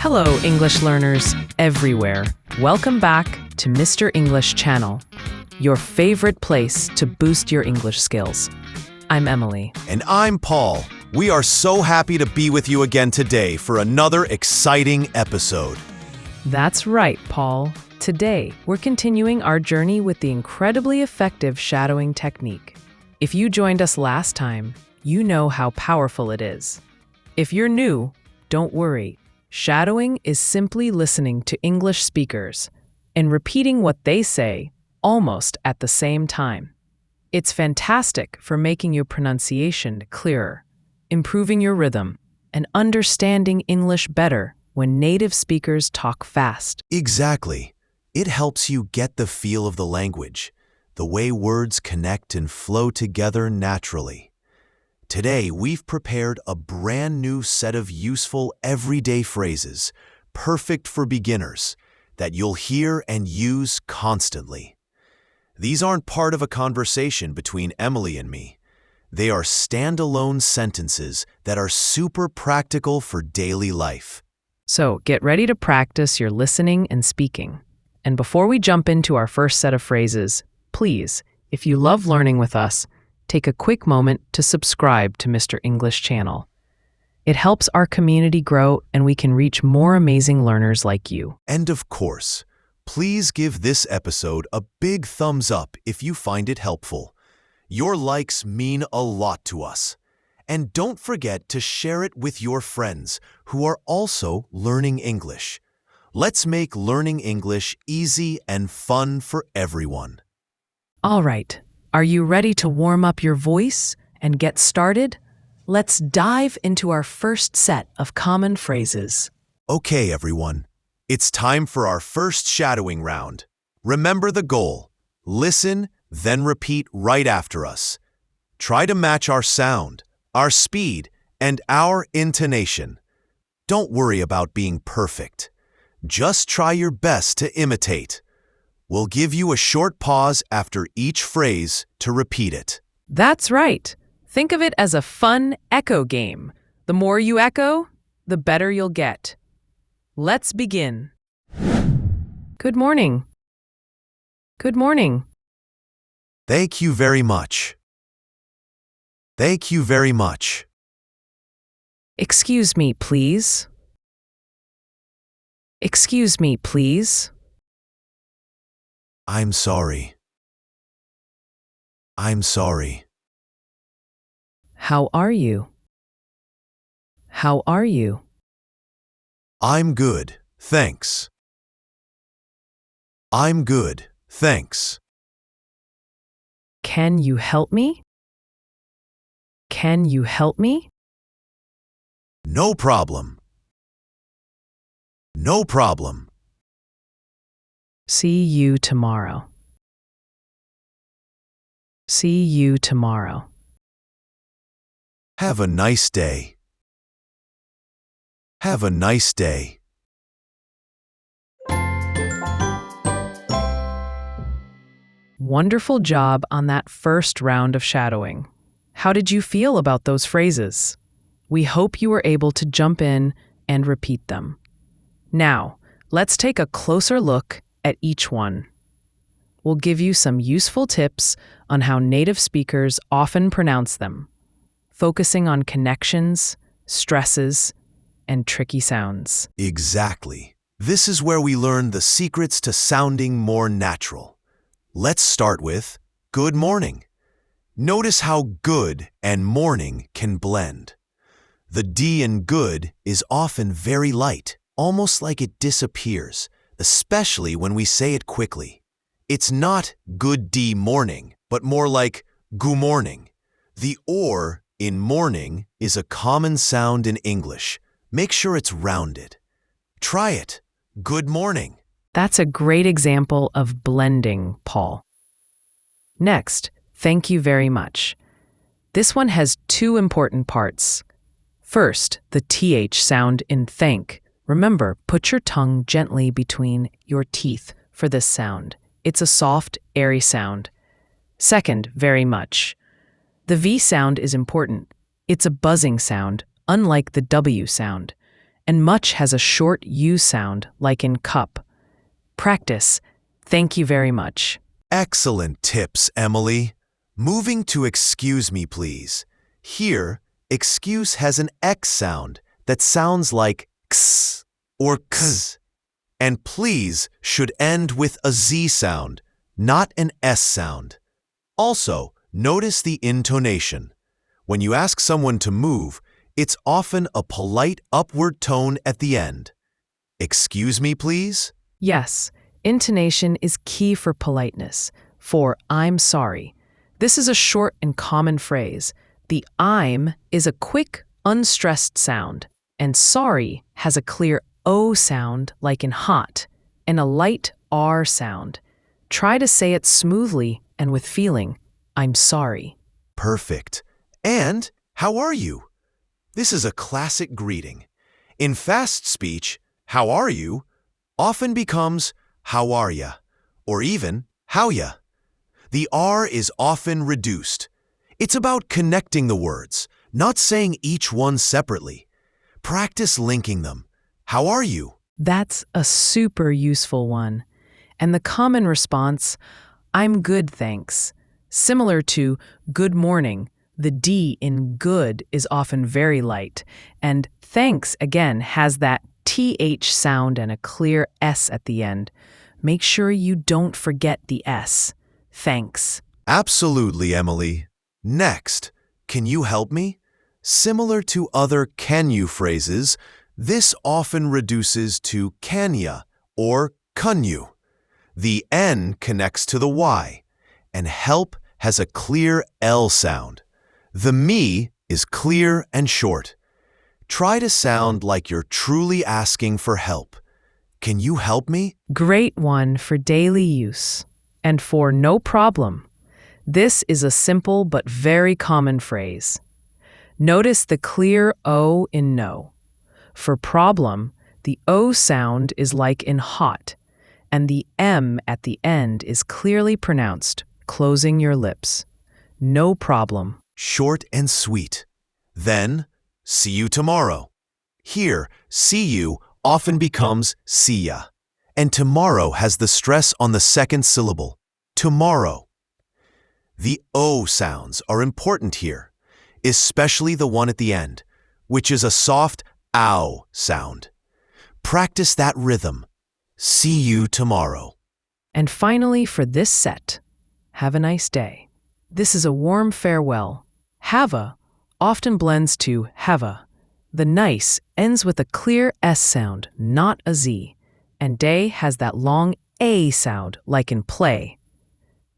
Hello, English learners everywhere. Welcome back to Mr. English Channel, your favorite place to boost your English skills. I'm Emily. And I'm Paul. We are so happy to be with you again today for another exciting episode. That's right, Paul. Today, we're continuing our journey with the incredibly effective shadowing technique. If you joined us last time, you know how powerful it is. If you're new, don't worry. Shadowing is simply listening to English speakers and repeating what they say almost at the same time. It's fantastic for making your pronunciation clearer, improving your rhythm, and understanding English better when native speakers talk fast. Exactly. It helps you get the feel of the language, the way words connect and flow together naturally. Today, we've prepared a brand new set of useful everyday phrases, perfect for beginners, that you'll hear and use constantly. These aren't part of a conversation between Emily and me. They are standalone sentences that are super practical for daily life. So get ready to practice your listening and speaking. And before we jump into our first set of phrases, please, if you love learning with us, take a quick moment to subscribe to Mr. English Channel. It helps our community grow and we can reach more amazing learners like you. And of course, please give this episode a big thumbs up if you find it helpful. Your likes mean a lot to us. And don't forget to share it with your friends who are also learning English. Let's make learning English easy and fun for everyone. All right. Are you ready to warm up your voice and get started? Let's dive into our first set of common phrases. Okay, everyone. It's time for our first shadowing round. Remember the goal. Listen, then repeat right after us. Try to match our sound, our speed, and our intonation. Don't worry about being perfect. Just try your best to imitate. We'll give you a short pause after each phrase to repeat it. That's right. Think of it as a fun echo game. The more you echo, the better you'll get. Let's begin. Good morning. Good morning. Thank you very much. Thank you very much. Excuse me, please. Excuse me, please. I'm sorry. I'm sorry. How are you? How are you? I'm good, thanks. I'm good, thanks. Can you help me? Can you help me? No problem. No problem. See you tomorrow. See you tomorrow. Have a nice day. Have a nice day. Wonderful job on that first round of shadowing. How did you feel about those phrases? We hope you were able to jump in and repeat them. Now, let's take a closer look at each one. We'll give you some useful tips on how native speakers often pronounce them, focusing on connections, stresses, and tricky sounds. Exactly. This is where we learn the secrets to sounding more natural. Let's start with good morning. Notice how good and morning can blend. The D in good is often very light, almost like it disappears, especially when we say it quickly. It's not good D morning, but more like goo morning. The or in morning is a common sound in English. Make sure it's rounded. Try it. Good morning. That's a great example of blending, Paul. Next, thank you very much. This one has two important parts. First, the TH sound in thank. Remember, put your tongue gently between your teeth for this sound. It's a soft, airy sound. Second, very much. The V sound is important. It's a buzzing sound, unlike the W sound. and much has a short U sound, like in cup. Practice. Thank you very much. Excellent tips, Emily. Moving to excuse me, please. Here, excuse has an X sound that sounds like x or kz, and please should end with a Z sound, not an S sound. Also, notice the intonation. When you ask someone to move, it's often a polite upward tone at the end. Excuse me, please? Yes, intonation is key for politeness, for I'm sorry. This is a short and common phrase. The I'm is a quick, unstressed sound, and sorry has a clear O sound like in hot, and a light R sound. Try to say it smoothly and with feeling. I'm sorry. Perfect. And how are you? This is a classic greeting. In fast speech, how are you often becomes how are ya, or even how ya. The R is often reduced. It's about connecting the words, not saying each one separately. Practice linking them. How are you? That's a super useful one. And the common response, I'm good, thanks. Similar to good morning, the D in good is often very light, and thanks again has that TH sound and a clear S at the end. Make sure you don't forget the S. Thanks. Absolutely, Emily. Next, can you help me? Similar to other can you phrases, this often reduces to can ya or kun you. The N connects to the Y, and help has a clear L sound. The me is clear and short. Try to sound like you're truly asking for help. Can you help me? Great one for daily use. And for no problem. This is a simple but very common phrase. Notice the clear O in no. For problem, the O sound is like in hot, and the M at the end is clearly pronounced, closing your lips. No problem. Short and sweet. Then, see you tomorrow. Here, see you often becomes see ya, and tomorrow has the stress on the second syllable, tomorrow. The O sounds are important here, especially the one at the end, which is a soft ow sound. Practice that rhythm. See you tomorrow. And finally, for this set, have a nice day. This is a warm farewell. Have-a often blends to have-a. The nice ends with a clear S sound, not a Z, and day has that long A sound, like in play.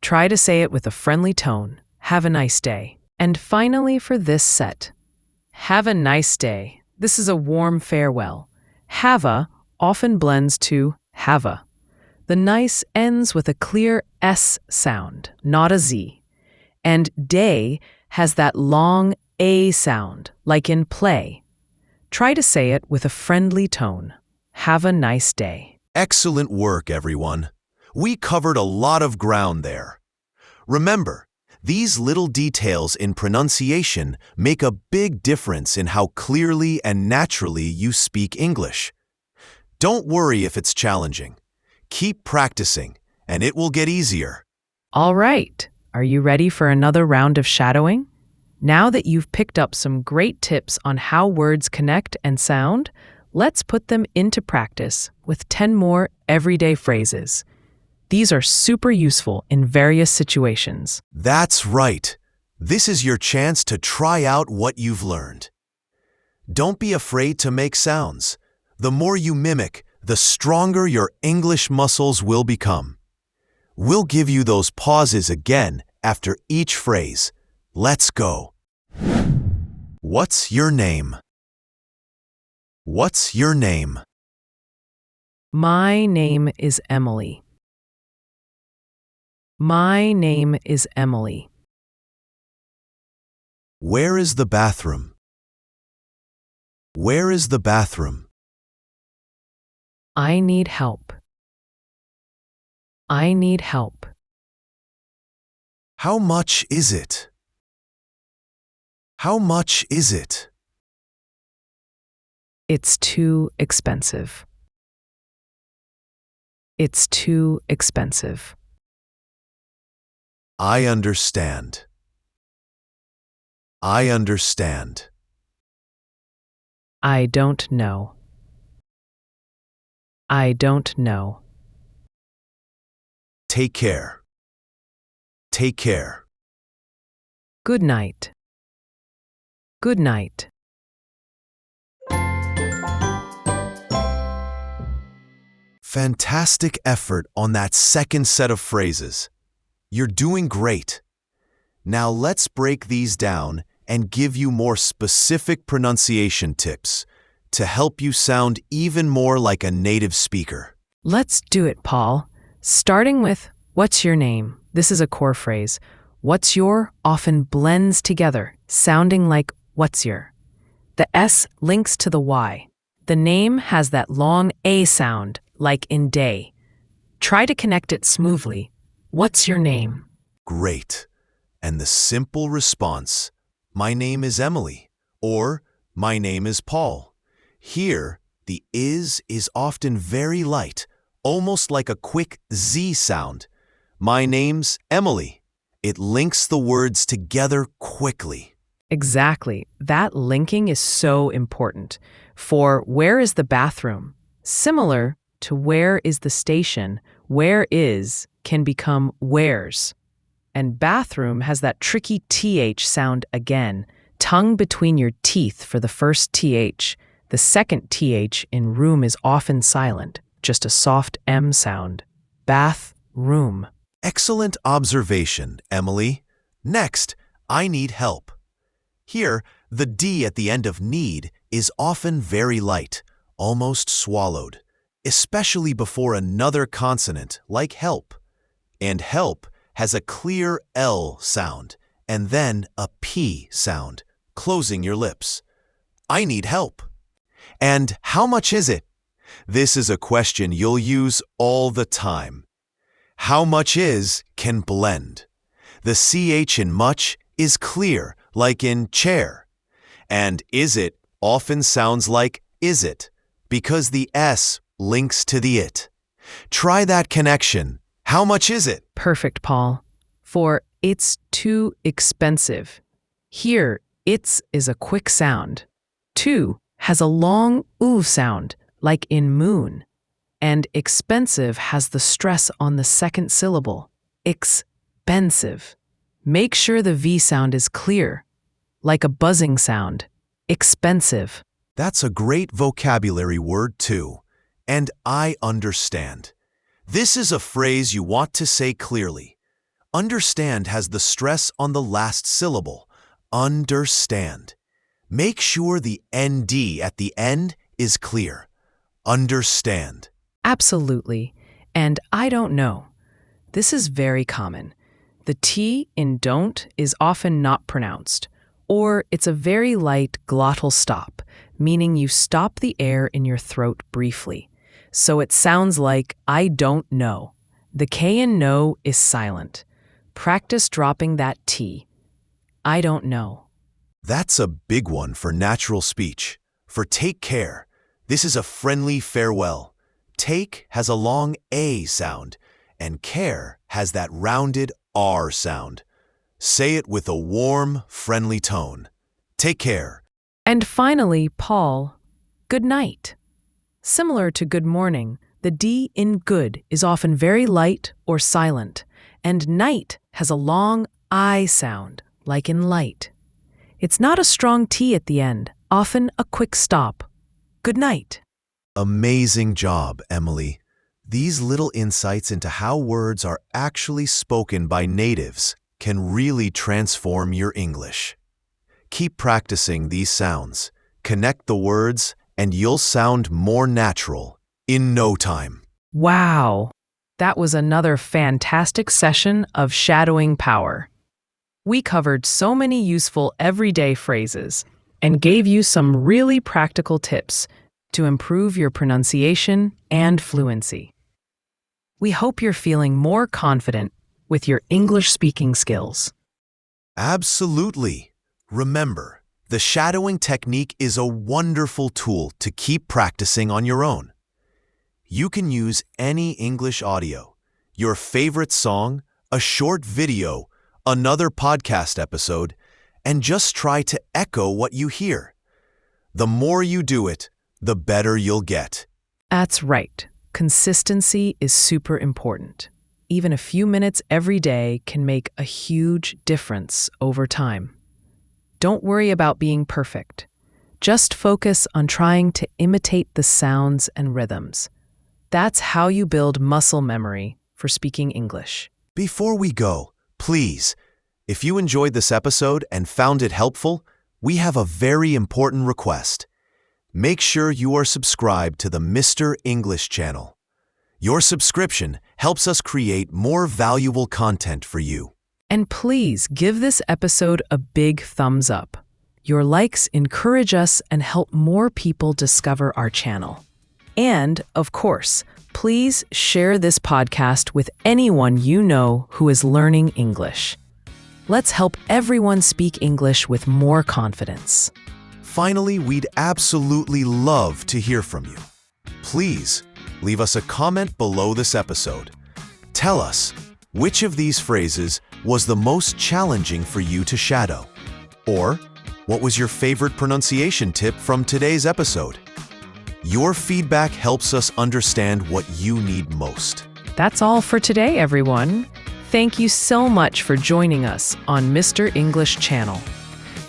Try to say it with a friendly tone. Have a nice day. And finally, for this set, have a nice day. This is a warm farewell. Have-a often blends to have-a. The nice ends with a clear S sound, not a Z. And day has that long A sound, like in play. Try to say it with a friendly tone. Have a nice day. Excellent work, everyone. We covered a lot of ground there. Remember, these little details in pronunciation make a big difference in how clearly and naturally you speak English. Don't worry if it's challenging. Keep practicing, and it will get easier. All right, are you ready for another round of shadowing? Now that you've picked up some great tips on how words connect and sound, let's put them into practice with 10 more everyday phrases. These are super useful in various situations. That's right. This is your chance to try out what you've learned. Don't be afraid to make sounds. The more you mimic, the stronger your English muscles will become. We'll give you those pauses again after each phrase. Let's go. What's your name? What's your name? My name is Emily. My name is Emily. Where is the bathroom? Where is the bathroom? I need help. I need help. How much is it? How much is it? It's too expensive. It's too expensive. I understand. I understand. I don't know. I don't know. Take care. Take care. Good night. Good night. Fantastic effort on that second set of phrases. You're doing great. Now let's break these down and give you more specific pronunciation tips to help you sound even more like a native speaker. Let's do it, Paul. Starting with, what's your name? This is a core phrase. What's your often blends together, sounding like what's your. The S links to the Y. The name has that long A sound, like in day. Try to connect it smoothly. What's your name? Great. And the simple response, my name is Emily, or my name is Paul. Here, the is often very light, almost like a quick Z sound. My name's Emily. It links the words together quickly. Exactly. That linking is so important. For where is the bathroom? Similar to where is the station, where is can become where's. And bathroom has that tricky TH sound again, tongue between your teeth for the first TH. The second TH in room is often silent, just a soft M sound. Bath, room. Excellent observation, Emily. Next, I need help. Here, the D at the end of need is often very light, almost swallowed, especially before another consonant like help. And help has a clear L sound and then a P sound, closing your lips. I need help. And how much is it? This is a question you'll use all the time. How much is can blend. The CH in much is clear, like in chair. And is it often sounds like is it, because the S links to the it. Try that connection. How much is it? Perfect, Paul. For it's too expensive. Here, it's is a quick sound. Too has a long oo sound, like in moon. And expensive has the stress on the second syllable. Expensive. Make sure the V sound is clear, like a buzzing sound. Expensive. That's a great vocabulary word too. And I understand. This is a phrase you want to say clearly. Understand has the stress on the last syllable. Understand. Make sure the ND at the end is clear. Understand. Absolutely. And I don't know. This is very common. The T in don't is often not pronounced, or it's a very light glottal stop, meaning you stop the air in your throat briefly. So it sounds like I don't know. The K in no is silent. Practice dropping that T. I don't know. That's a big one for natural speech. For take care, this is a friendly farewell. Take has a long A sound, and care has that rounded R sound. Say it with a warm, friendly tone. Take care. And finally, Paul, good night. Similar to good morning, the D in good is often very light or silent, and night has a long I sound, like in light. It's not a strong T at the end, often a quick stop. Good night. Amazing job, Emily. These little insights into how words are actually spoken by natives can really transform your English. Keep practicing these sounds. Connect the words, and you'll sound more natural in no time. Wow, that was another fantastic session of Shadowing Power. We covered so many useful everyday phrases and gave you some really practical tips to improve your pronunciation and fluency. We hope you're feeling more confident with your English speaking skills. Absolutely. Remember, The shadowing technique is a wonderful tool to keep practicing on your own. You can use any English audio, your favorite song, a short video, another podcast episode, and just try to echo what you hear. The more you do it, the better you'll get. That's right. Consistency is super important. Even a few minutes every day can make a huge difference over time. Don't worry about being perfect. Just focus on trying to imitate the sounds and rhythms. That's how you build muscle memory for speaking English. Before we go, please, if you enjoyed this episode and found it helpful, we have a very important request. Make sure you are subscribed to the Mr. English channel. Your subscription helps us create more valuable content for you. And please give this episode a big thumbs up. Your likes encourage us and help more people discover our channel. And, of course, please share this podcast with anyone you know who is learning English. Let's help everyone speak English with more confidence. Finally, we'd absolutely love to hear from you. Please leave us a comment below this episode. Tell us, which of these phrases was the most challenging for you to shadow? Or, what was your favorite pronunciation tip from today's episode? Your feedback helps us understand what you need most. That's all for today, everyone. Thank you so much for joining us on Mr. English Channel.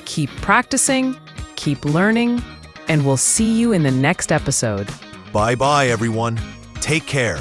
Keep practicing, keep learning, and we'll see you in the next episode. Bye-bye, everyone. Take care.